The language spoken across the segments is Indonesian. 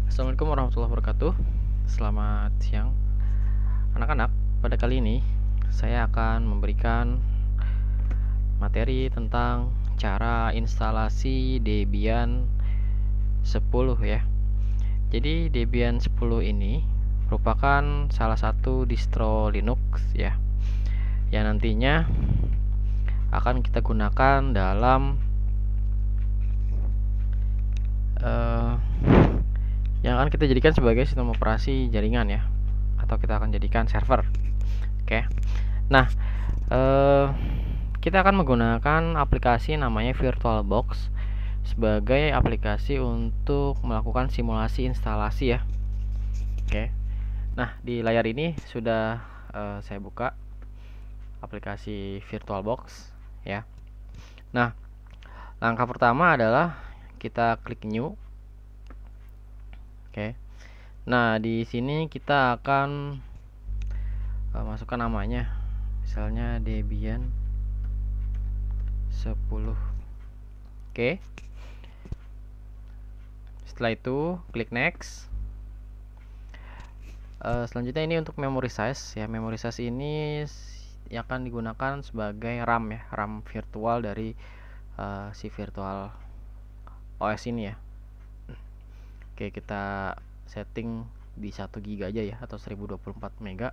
Assalamualaikum warahmatullahi wabarakatuh. Selamat siang anak-anak. Pada kali ini saya akan memberikan materi tentang cara instalasi Debian 10 ya. Jadi Debian 10 ini merupakan salah satu distro Linux ya, yang nantinya akan kita gunakan dalam yang akan kita jadikan sebagai sistem operasi jaringan ya, atau kita akan jadikan server. Oke. Nah, kita akan menggunakan aplikasi namanya VirtualBox sebagai aplikasi untuk melakukan simulasi instalasi ya. Oke. Nah, di layar ini sudah saya buka aplikasi VirtualBox ya. Nah, langkah pertama adalah kita klik new. Oke. Nah, di sini kita akan masukkan namanya. Misalnya Debian 10. Oke. Setelah itu klik next. Selanjutnya ini untuk memory size ya. Memory size ini yang akan digunakan sebagai RAM ya, RAM virtual dari si virtual OS ini ya. Oke, kita setting di 1 GB aja ya, atau 1024 MB.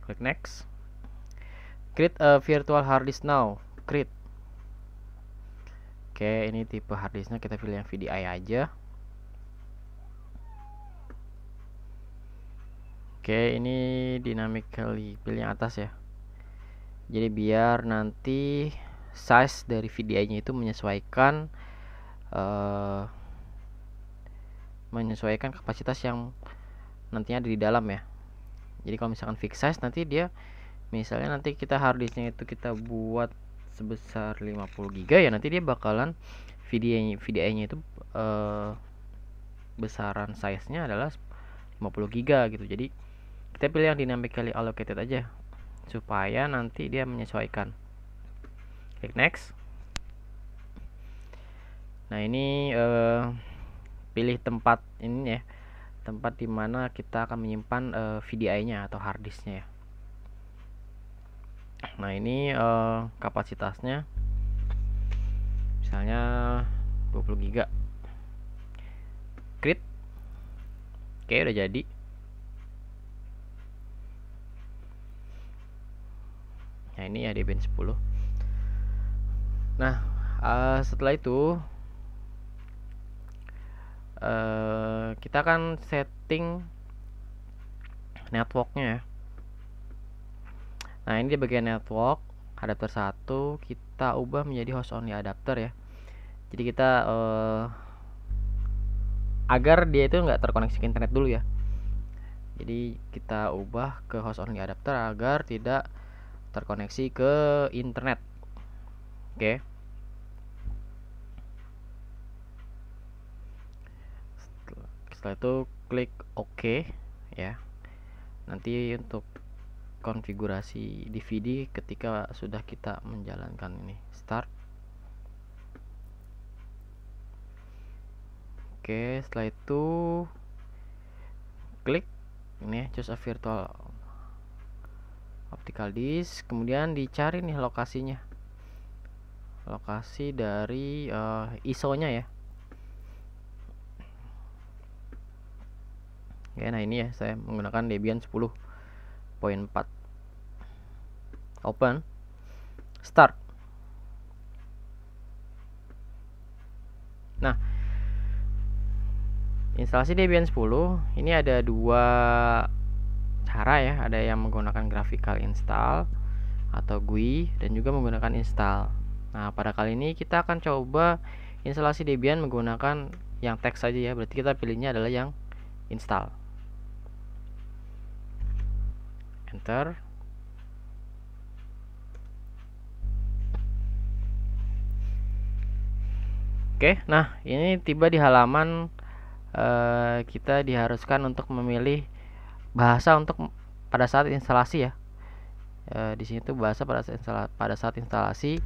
Klik next. Create a virtual hard disk now. Create. Oke, ini tipe hard disknya kita pilih yang VDI aja. Oke, ini dynamically, pilih yang atas ya. Jadi biar nanti size dari VDI-nya itu menyesuaikan kapasitas yang nantinya ada di dalam ya. Jadi kalau misalkan fix size, nanti dia misalnya nanti kita hard disknya itu kita buat sebesar 50 GB ya, nanti dia bakalan VDI-nya itu besaran size-nya adalah 50 GB gitu. Jadi kita pilih yang dynamically allocated aja supaya nanti dia menyesuaikan. Klik next. Nah, ini pilih tempat ini ya, tempat dimana kita akan menyimpan VDI-nya atau hard disknya ya. Nah, ini kapasitasnya misalnya 20 GB. Create. Oke, udah jadi. Nah, ini ya Debian 10. Nah, setelah itu kita akan setting networknya ya. Nah, ini di bagian network, adapter 1 kita ubah menjadi host only adapter ya. Jadi kita agar dia itu nggak terkoneksi ke internet dulu ya. Jadi kita ubah ke host only adapter agar tidak terkoneksi ke internet. Oke. Setelah itu klik OK ya. Nanti untuk konfigurasi DVD ketika sudah kita menjalankan ini start. Oke, setelah itu klik ini choose a virtual optical disk, kemudian dicari nih lokasinya, lokasi dari ISO nya ya. Oke, nah ini ya, saya menggunakan Debian 10.4. Open, start. Nah, instalasi Debian 10 ini ada dua cara ya, ada yang menggunakan graphical install atau GUI dan juga menggunakan install. Nah, pada kali ini kita akan coba instalasi Debian menggunakan yang teks saja ya, berarti kita pilihnya adalah yang install. Enter. Oke, nah ini tiba di halaman kita diharuskan untuk memilih bahasa untuk pada saat instalasi ya. Di sini tuh bahasa pada saat instalasi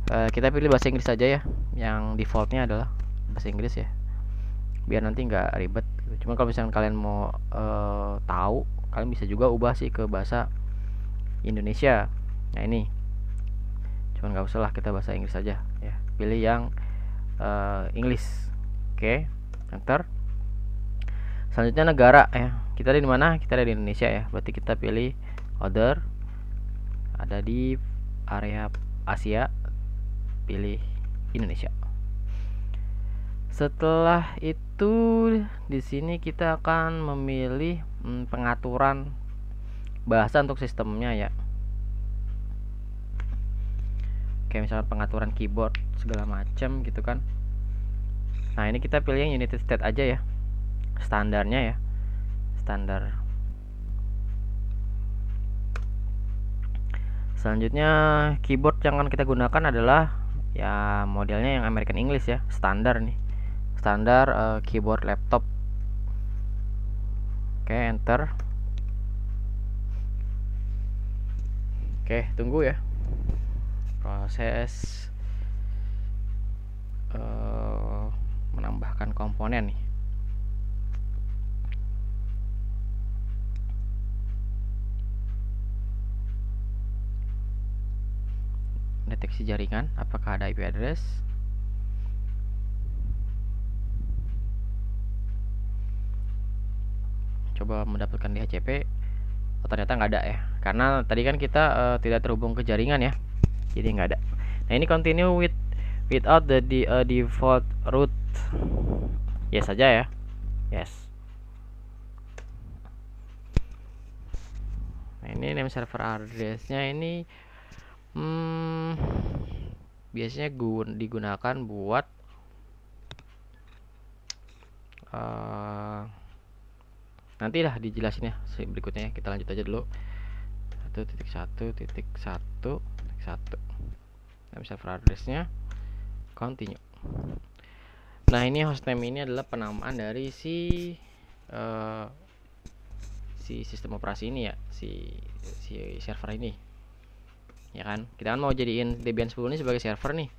kita pilih bahasa Inggris saja ya. Yang defaultnya adalah bahasa Inggris ya. biar nanti nggak ribet gitu. Cuma kalau misalkan kalian mau tahu, kalian bisa juga ubah sih ke bahasa Indonesia. Nah ini, cuman nggak usah lah, kita bahasa Inggris saja ya. Pilih yang English. Oke, enter. Selanjutnya negara ya. Kita ada di mana? Kita ada di Indonesia ya. Berarti kita pilih other. Ada di area Asia, pilih Indonesia. Setelah itu di sini kita akan memilih pengaturan bahasa untuk sistemnya ya. Kayak misalkan pengaturan keyboard segala macam gitu kan. Nah ini kita pilih yang United States aja ya, standarnya ya, standar. Selanjutnya keyboard yang akan kita gunakan adalah ya modelnya yang American English ya, standar nih, standar keyboard laptop. Oke, enter. Oke, tunggu ya proses menambahkan komponen nih. Deteksi jaringan, apakah ada IP address. Coba mendapatkan DHCP. Oh, ternyata nggak ada ya, karena tadi kan kita tidak terhubung ke jaringan ya, jadi nggak ada. Nah ini continue without the default root. Yes saja ya, yes. Nah ini name server addressnya ini biasanya digunakan buat nanti lah dijelasin ya berikutnya ya. Kita lanjut aja dulu. 1.1.1.1 name server addressnya continue. Nah ini hostname ini adalah penamaan dari si sistem operasi ini ya, si server ini ya kan. Kita kan mau jadiin Debian 10 ini sebagai server nih.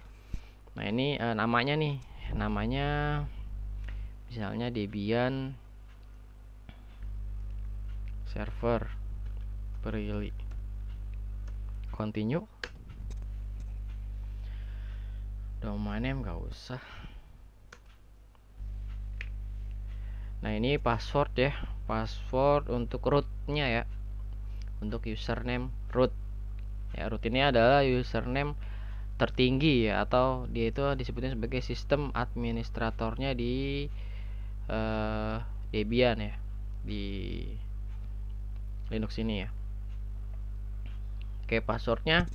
Nah ini namanya nih, namanya misalnya Debian server Prilly, continue. Domain name gak usah. Nah ini password ya, password untuk rootnya ya, untuk username root ya. Root ini adalah username tertinggi ya, atau dia itu disebutnya sebagai sistem administratornya di Debian ya, di Linux ini ya. Oke, passwordnya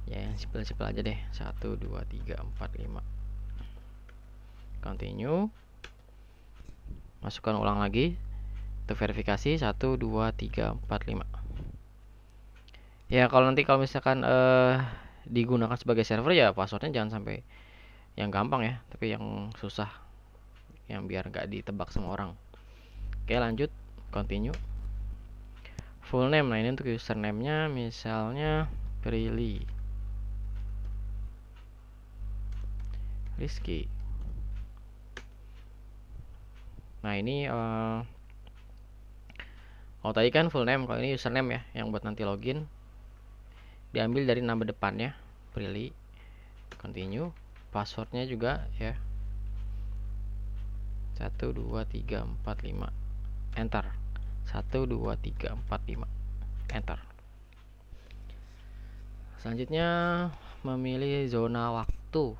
ya yang simpel-simpel aja deh, 1 2 3 4 5. Continue. Masukkan ulang lagi untuk verifikasi 1 2 3 4 5. Ya kalau misalkan digunakan sebagai server ya passwordnya jangan sampai yang gampang ya, tapi yang susah, yang biar nggak ditebak sama orang. Oke lanjut, continue. Full name, nah ini untuk username-nya misalnya Prilly Rizky. Nah ini tadi kan full name, kalau ini username ya, yang buat nanti login diambil dari nama depannya Prilly. Continue. Passwordnya juga ya 1 2 3 4 5, enter. 1 2 3 4 5, enter. Selanjutnya memilih zona waktu.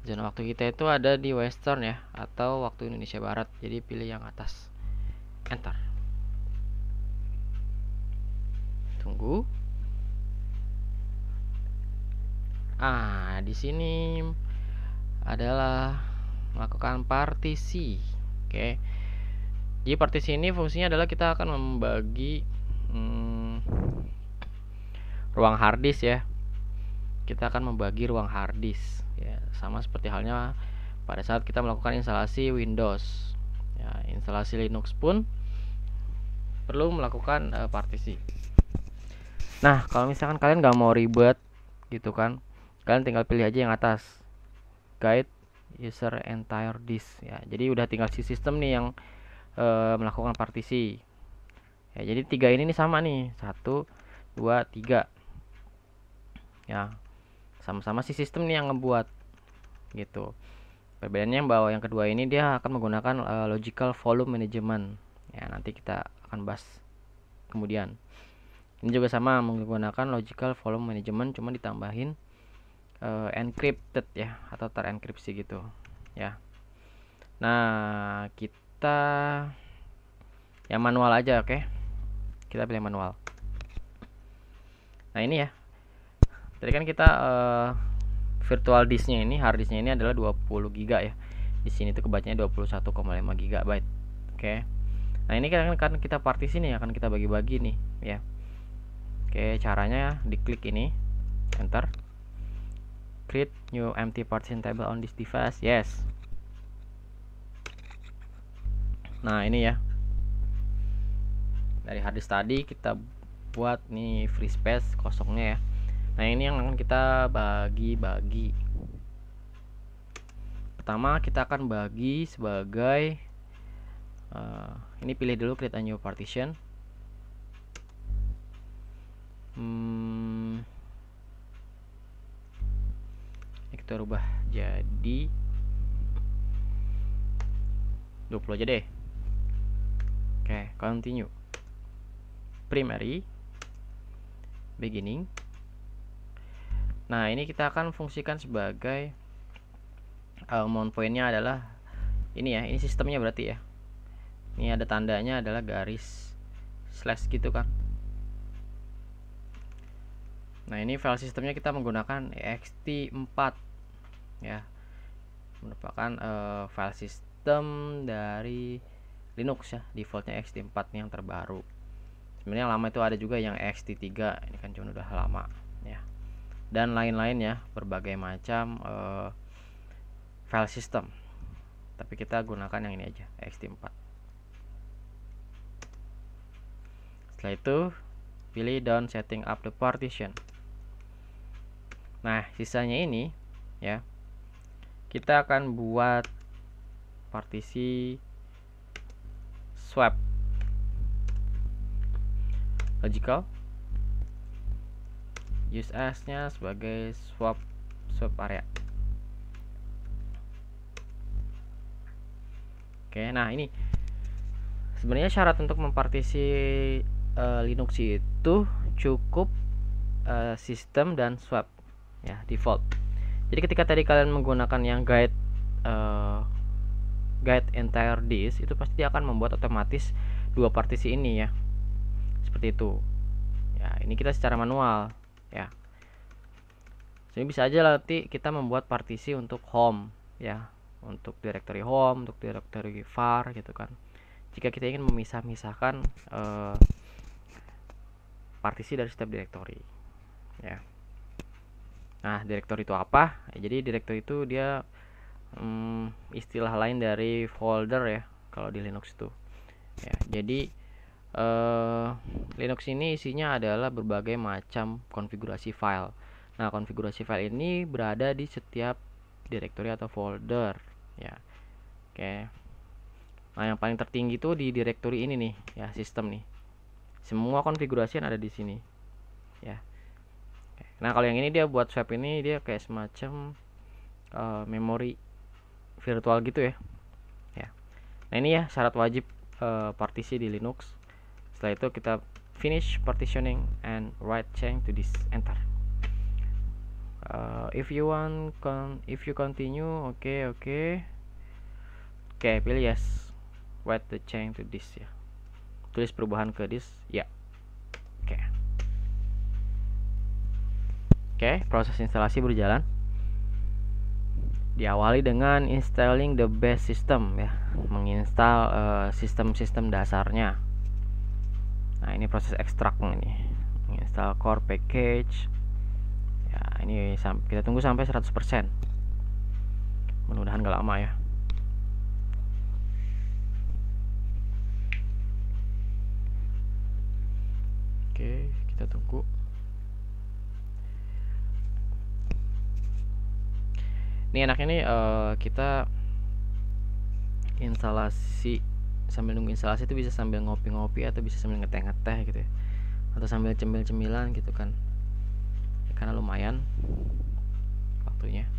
Zona waktu kita itu ada di Western ya, atau waktu Indonesia Barat. Jadi pilih yang atas, enter. Tunggu. Di sini adalah melakukan partisi. Oke. Jadi partisi ini fungsinya adalah kita akan membagi ruang harddisk ya. Kita akan membagi ruang harddisk ya, sama seperti halnya pada saat kita melakukan instalasi Windows ya. Instalasi Linux pun perlu melakukan partisi. Nah kalau misalkan kalian nggak mau ribet gitu kan, kalian tinggal pilih aja yang atas, guide user entire disk ya. Jadi udah tinggal si sistem nih yang melakukan partisi ya. Jadi 3 ini nih sama nih, 1 2 3 ya, sama-sama si sistem nih yang ngebuat gitu. Perbedaannya bahwa yang kedua ini dia akan menggunakan logical volume management ya, nanti kita akan bahas kemudian. Ini juga sama menggunakan logical volume management, cuma ditambahin encrypted ya, atau terenkripsi gitu ya. Nah, kita yang manual aja, oke. Kita pilih manual. Nah, ini ya. Tadi kan kita virtual disknya ini, hard disknya ini adalah 20 GB ya. Di sini tuh kebacanya 21,5 GB. Oke. Nah, ini kan kita partisi nih, akan kita bagi-bagi nih ya. Oke, caranya diklik ini, enter. Create new empty partition table on this device. Yes. Nah, ini ya. Dari harddisk tadi kita buat nih free space kosongnya ya. Nah, ini yang akan kita bagi-bagi. Pertama kita akan bagi sebagai ini pilih dulu create a new partition. Ini kita rubah jadi 20 aja deh. Oke, continue. Primary beginning. Nah, ini kita akan fungsikan sebagai mount pointnya adalah ini ya, ini sistemnya berarti ya. Ini ada tandanya adalah garis slash gitu kan. Nah, ini file sistemnya kita menggunakan ext4 ya, merupakan file sistem dari Linux ya, defaultnya ext4 yang terbaru. Sebenarnya yang lama itu ada juga yang ext3, ini kan cuma udah lama ya. Dan lain-lain ya, berbagai macam file system. Tapi kita gunakan yang ini aja, ext4. Setelah itu pilih down setting up the partition. Nah, sisanya ini ya, kita akan buat partisi swap logical, use as nya sebagai swap area. Oke, nah ini sebenarnya syarat untuk mempartisi Linux itu cukup sistem dan swap ya, default. Jadi ketika tadi kalian menggunakan yang guide entire disk, itu pasti akan membuat otomatis dua partisi ini ya, seperti itu ya. Ini kita secara manual ya. Jadi bisa aja nanti kita membuat partisi untuk home ya, untuk directory home, untuk directory var gitu kan, jika kita ingin memisah-misahkan partisi dari setiap directory ya. Nah, directory itu apa? Jadi directory itu dia istilah lain dari folder ya kalau di Linux itu ya. Jadi Linux ini isinya adalah berbagai macam konfigurasi file. Nah, konfigurasi file ini berada di setiap directory atau folder ya. Oke. Nah, yang paling tertinggi itu di directory ini nih ya, sistem nih. Semua konfigurasi yang ada di sini ya. Nah, kalau yang ini dia buat swap ini dia kayak semacam memori virtual gitu ya. Ya. Nah, ini ya syarat wajib partisi di Linux. Setelah itu kita finish partitioning and write change to this, enter. If you continue, oke, pilih yes, write the change to this ya, tulis perubahan ke this ya. Oke, proses instalasi berjalan. Diawali dengan installing the base system ya, menginstal sistem-sistem dasarnya. Nah, ini proses ekstrak ini, menginstal core package ya. Ini kita tunggu sampai 100%, mudah-mudahan gak lama ya. Oke, kita tunggu. Ini enaknya nih kita instalasi, sambil nunggu instalasi itu bisa sambil ngopi-ngopi atau bisa sambil ngeteh-ngeteh gitu ya, atau sambil cemil-cemilan gitu kan ya, karena lumayan waktunya.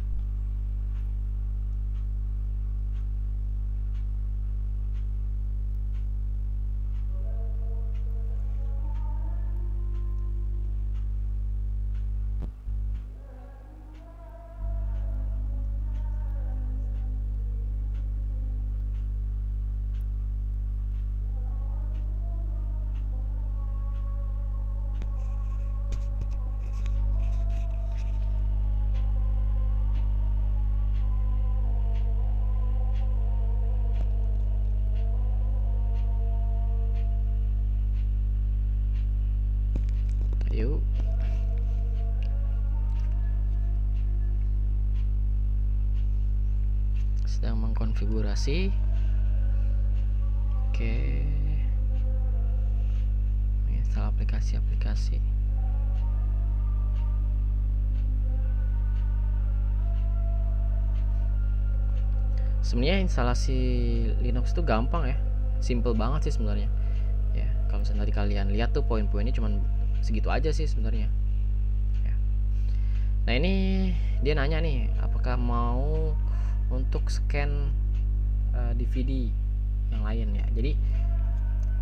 Yuk, sedang mengkonfigurasi. Oke, install aplikasi-aplikasi. Sebenarnya instalasi Linux itu gampang ya, simple banget sih sebenarnya ya. Kalau misalnya tadi kalian lihat tuh poin-poinnya cuman segitu aja sih sebenarnya ya. Nah ini dia nanya nih, apakah mau untuk scan DVD yang lain ya. Jadi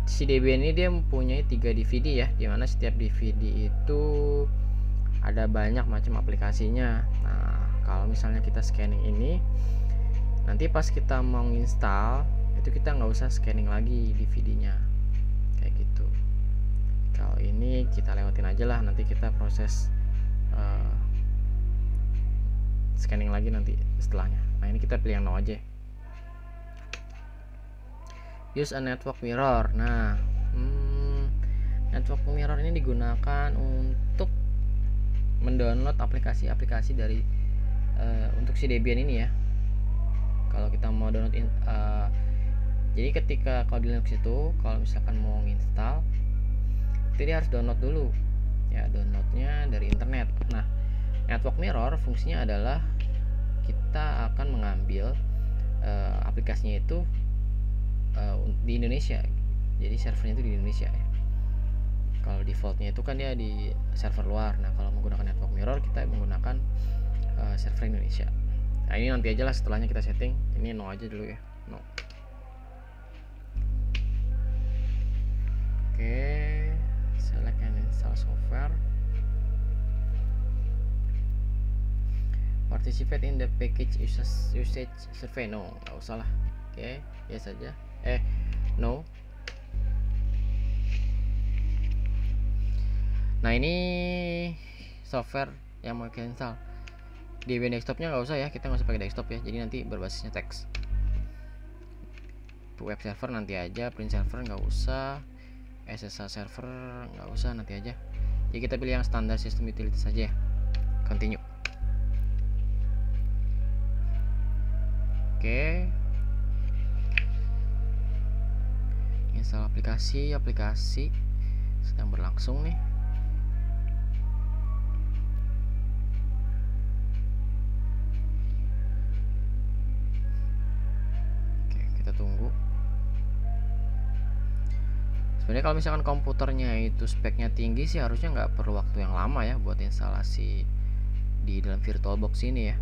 si Debian ini dia mempunyai 3 DVD ya, dimana setiap DVD itu ada banyak macam aplikasinya. Nah kalau misalnya kita scanning ini, nanti pas kita mau install itu kita nggak usah scanning lagi DVD-nya kayak gitu. Kalau ini kita lewatin aja lah, nanti kita proses scanning lagi nanti setelahnya. Nah ini kita pilih yang no aja. Use a network mirror. Nah network mirror ini digunakan untuk mendownload aplikasi-aplikasi dari untuk si Debian ini ya. Kalau kita mau download jadi ketika kalau di Linux itu kalau misalkan mau install itu dia harus download dulu ya, downloadnya dari internet. Nah network mirror fungsinya adalah kita akan mengambil aplikasinya itu di Indonesia, jadi servernya itu di Indonesia ya. Kalau defaultnya itu kan dia di server luar. Nah kalau menggunakan network mirror kita menggunakan server Indonesia. Nah ini nanti aja lah setelahnya kita setting. Ini no aja dulu ya, no. Oke, select and install software. Participate in the package usage survey. No, nggak usah lah. Oke, yes saja. No. Nah ini software yang mau kita install. Debian desktopnya nggak usah ya, kita nggak usah pakai desktop ya, jadi nanti berbasisnya teks. Web server nanti aja, print server nggak usah, SSH server nggak usah, nanti aja. Jadi kita pilih yang standar system utilities saja ya. Continue. Oke, install aplikasi sedang berlangsung nih. Tunggu. Sebenarnya kalau misalkan komputernya itu speknya tinggi sih harusnya nggak perlu waktu yang lama ya buat instalasi di dalam VirtualBox ini ya.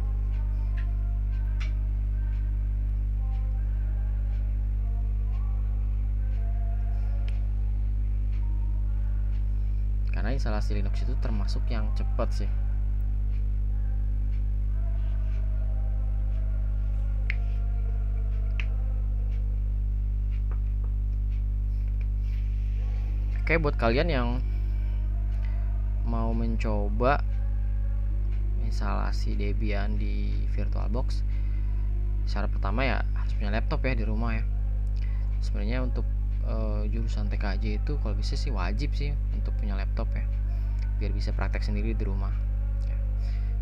Karena instalasi Linux itu termasuk yang cepat sih. Oke, buat kalian yang mau mencoba instalasi Debian di VirtualBox, syarat pertama ya harus punya laptop ya di rumah ya. Sebenarnya untuk jurusan TKJ itu kalau bisa sih wajib sih untuk punya laptop ya, biar bisa praktek sendiri di rumah ya.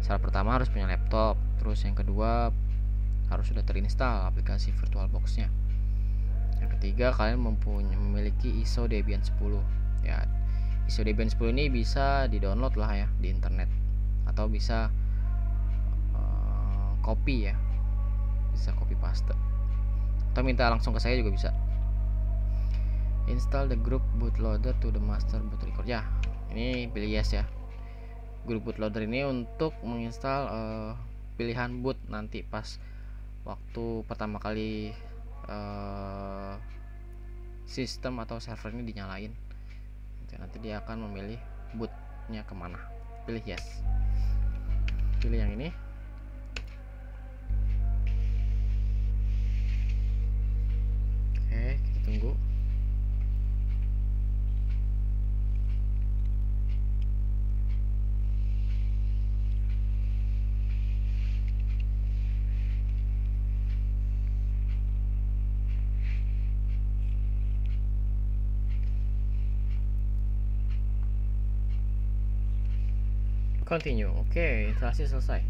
Syarat pertama harus punya laptop, terus yang kedua harus sudah terinstall aplikasi VirtualBox-nya. Yang ketiga, kalian memiliki ISO Debian 10 ya. ISO Debian 10 ini bisa di-download lah ya di internet, atau bisa copy ya, bisa copy paste atau minta langsung ke saya juga bisa. Install the group bootloader to the master boot record. Ya, ini pilih yes ya. Group bootloader ini untuk menginstal pilihan boot nanti pas waktu pertama kali sistem atau server ini dinyalain. Nanti dia akan memilih bootnya kemana. Pilih yes. Pilih yang ini. Oke, kita tunggu. Continue. Oke, instalasi selesai.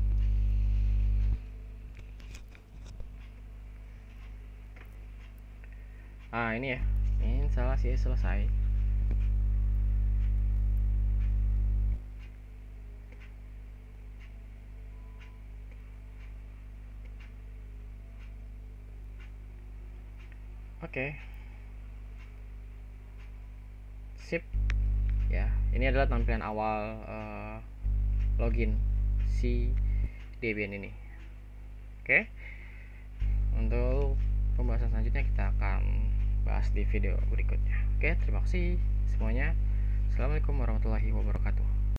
Ini ya, instalasi selesai. Oke. Sip. Ya, ini adalah tampilan awal login si Debian ini. Oke. Untuk pembahasan selanjutnya kita akan bahas di video berikutnya. Oke, terima kasih semuanya. Assalamualaikum warahmatullahi wabarakatuh.